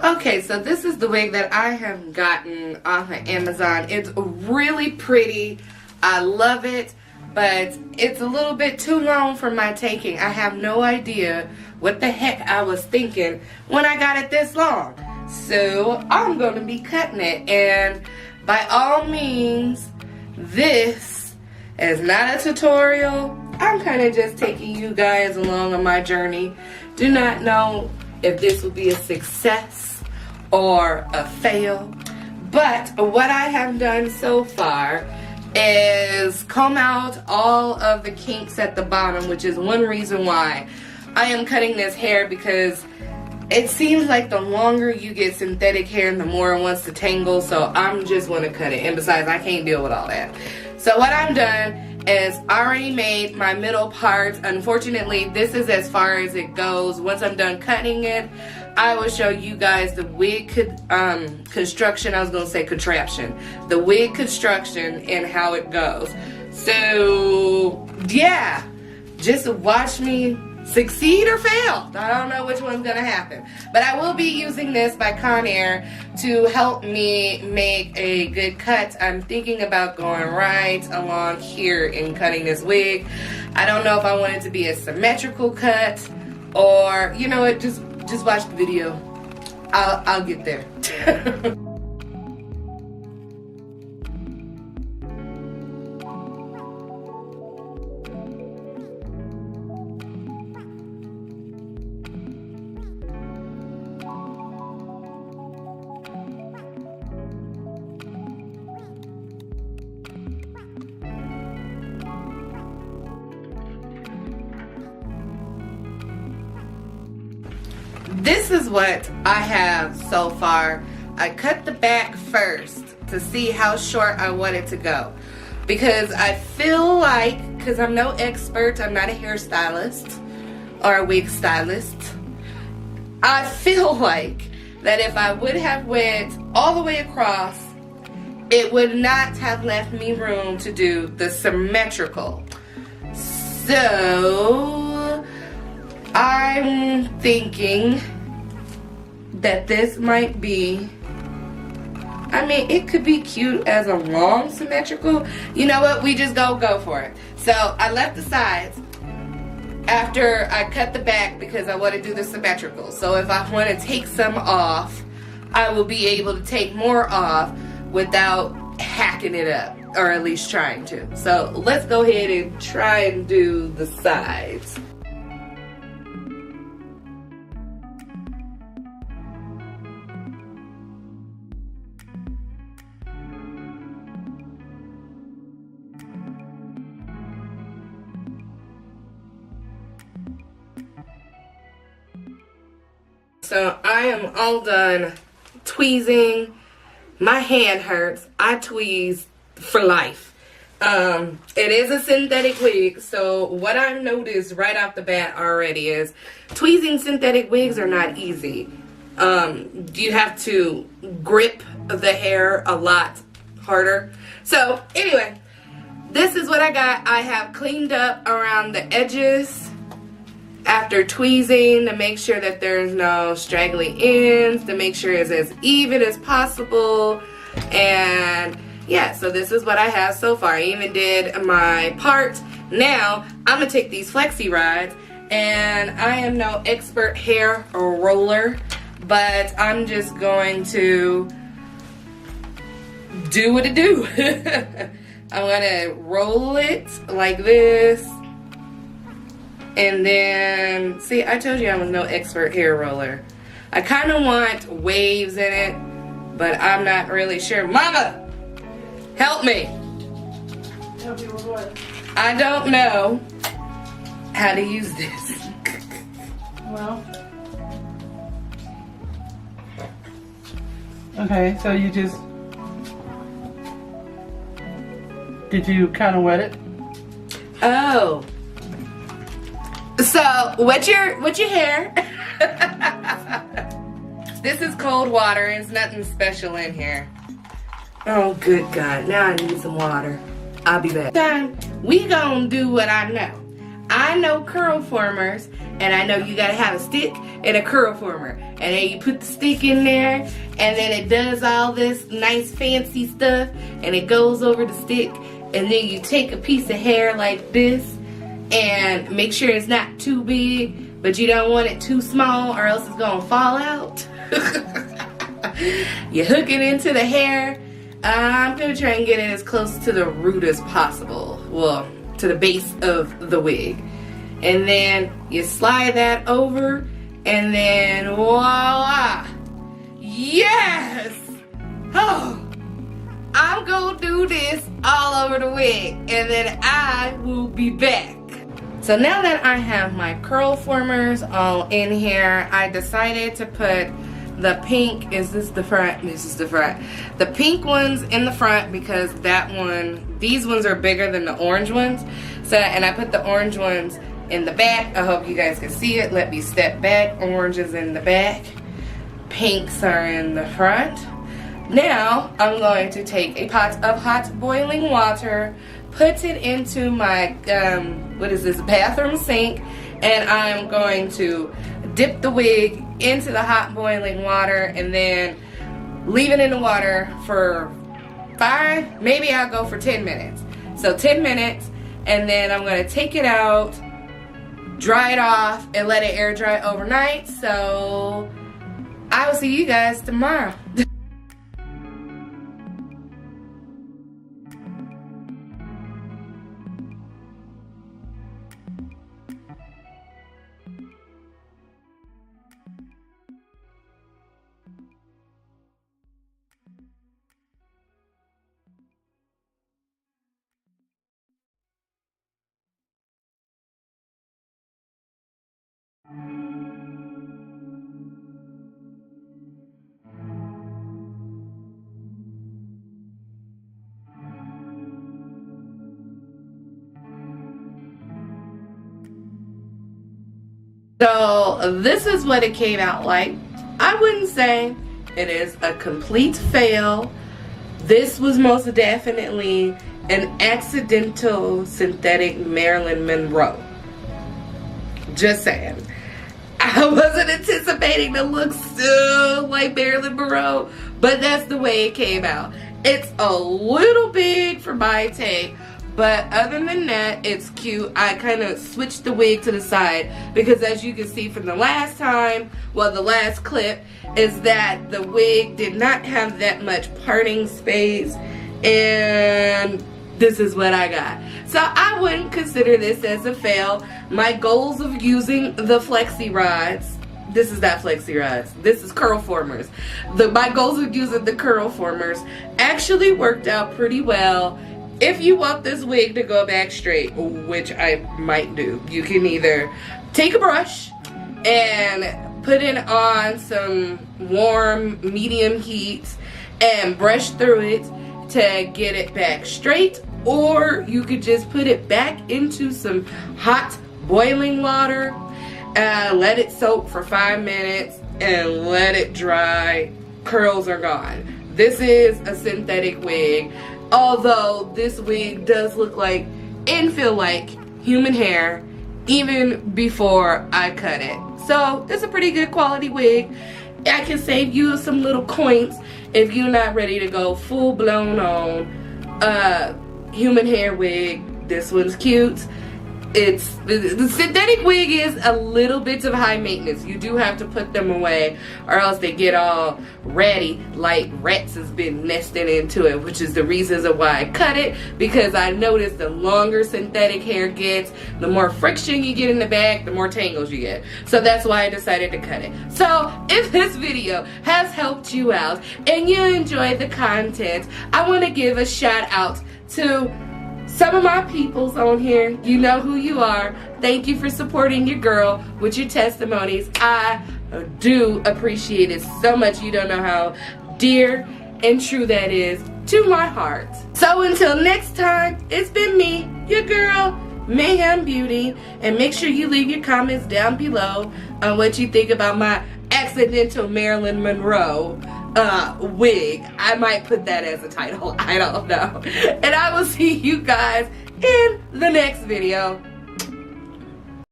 Okay, so this is the wig that I have gotten off of Amazon. It's really pretty. I love it, but it's a little bit too long for my taking. I have no idea what the heck I was thinking when I got it this long. So I'm going to be cutting it, and by all means, this is not a tutorial. I'm kind of just taking you guys along on my journey. Do not know if this will be a success or a fail, but what I have done so far is comb out all of the kinks at the bottom, which is one reason why I am cutting this hair, because it seems like the longer you get synthetic hair, the more it wants to tangle, so I'm just going to cut it, and besides, I can't deal with all that. So what I've done is already made my middle part. Unfortunately, this is as far as it goes. Once I'm done cutting it, I will show you guys the wig construction. I was going to say contraption. The wig construction and how it goes. So, yeah. Just watch me succeed or fail. I don't know which one's going to happen. But I will be using this by Conair to help me make a good cut. I'm thinking about going right along here and cutting this wig. I don't know if I want it to be a symmetrical cut, or, you know what, just watch the video. I'll get there. This is what I have so far. I cut the back first to see how short I want it to go, because I feel like, because I'm no expert, I'm not a hairstylist or a wig stylist, I feel like that if I would have went all the way across, it would not have left me room to do the symmetrical. So I'm thinking that this might be, I mean, it could be cute as a long symmetrical. You know what? We just go for it. So I left the sides after I cut the back because I want to do the symmetrical. So if I want to take some off, I will be able to take more off without hacking it up, or at least trying to. So let's go ahead and try and do the sides. So I am all done tweezing. My hand hurts. I tweeze for life. It is a synthetic wig, so what I've noticed right off the bat already is tweezing synthetic wigs are not easy. You have to grip the hair a lot harder. So anyway, this is what I got. I have cleaned up around the edges after tweezing to make sure that there's no straggly ends, to make sure it's as even as possible. And yeah, so this is what I have so far. I even did my part. Now I'm gonna take these flexi rods, and I am no expert hair roller, but I'm just going to do what it do. I'm gonna roll it like this. And then, see, I told you I was no expert hair roller. I kind of want waves in it, but I'm not really sure. Mama, help me. Help you with what? I don't know how to use this. Well, okay, so you just, did you kind of wet it? Oh. So, wet your hair. This is cold water. It's nothing special in here. Oh, good God. Now I need some water. I'll be back. We gonna do what I know. I know curl formers, and I know you gotta have a stick and a curl former, and then you put the stick in there, and then it does all this nice fancy stuff, and it goes over the stick, and then you take a piece of hair like this, and make sure it's not too big, but you don't want it too small or else it's gonna fall out. You hook it into the hair. I'm gonna try and get it as close to the root as possible. Well, to the base of the wig. And then you slide that over, and then voila! Yes! Oh! I'm gonna do this all over the wig, and then I will be back. So now that I have my curl formers all in here, I decided to put the pink, is this the front? This is the front. The pink ones in the front because that one, these ones are bigger than the orange ones. So, and I put the orange ones in the back. I hope you guys can see it. Let me step back. Orange is in the back. Pinks are in the front. Now, I'm going to take a pot of hot boiling water, put it into my, what is this, bathroom sink, and I'm going to dip the wig into the hot boiling water and then leave it in the water for 5, maybe I'll go for 10 minutes. So 10 minutes, and then I'm going to take it out, dry it off, and let it air dry overnight. So I will see you guys tomorrow. So this is what it came out like. I wouldn't say it is a complete fail. This was most definitely an accidental synthetic Marilyn Monroe. Just saying. I wasn't anticipating to look so like Marilyn Monroe, but that's the way it came out. It's a little big for my take, but other than that, it's cute. I kind of switched the wig to the side because as you can see from the last time, well, the last clip, is that the wig did not have that much parting space, and this is what I got. So I wouldn't consider this as a fail. My goals of using the flexi rods, this is not flexi rods, this is curl formers. My goals of using the curl formers actually worked out pretty well. If you want this wig to go back straight, which I might do, you can either take a brush and put it on some warm, medium heat and brush through it to get it back straight, or you could just put it back into some hot boiling water, let it soak for 5 minutes and let it dry. Curls are gone. This is a synthetic wig, although this wig does look like and feel like human hair even before I cut it. So it's a pretty good quality wig. I can save you some little coins if you're not ready to go full blown on human hair wig. This one's cute. It's the synthetic wig is a little bit of high maintenance. You do have to put them away or else they get all ratty like rats has been nesting into it, which is the reasons of why I cut it, because I noticed the longer synthetic hair gets, the more friction you get in the back, the more tangles you get. So that's why I decided to cut it. So if this video has helped you out and you enjoyed the content, I want to give a shout out to some of my peoples on here. You know who you are. Thank you for supporting your girl with your testimonies. I do appreciate it so much. You don't know how dear and true that is to my heart. So until next time, it's been me, your girl, Mayhem Beauty, and make sure you leave your comments down below on what you think about my accidental Marilyn Monroe wig. I might put that as a title. I don't know. And I will see you guys in the next video.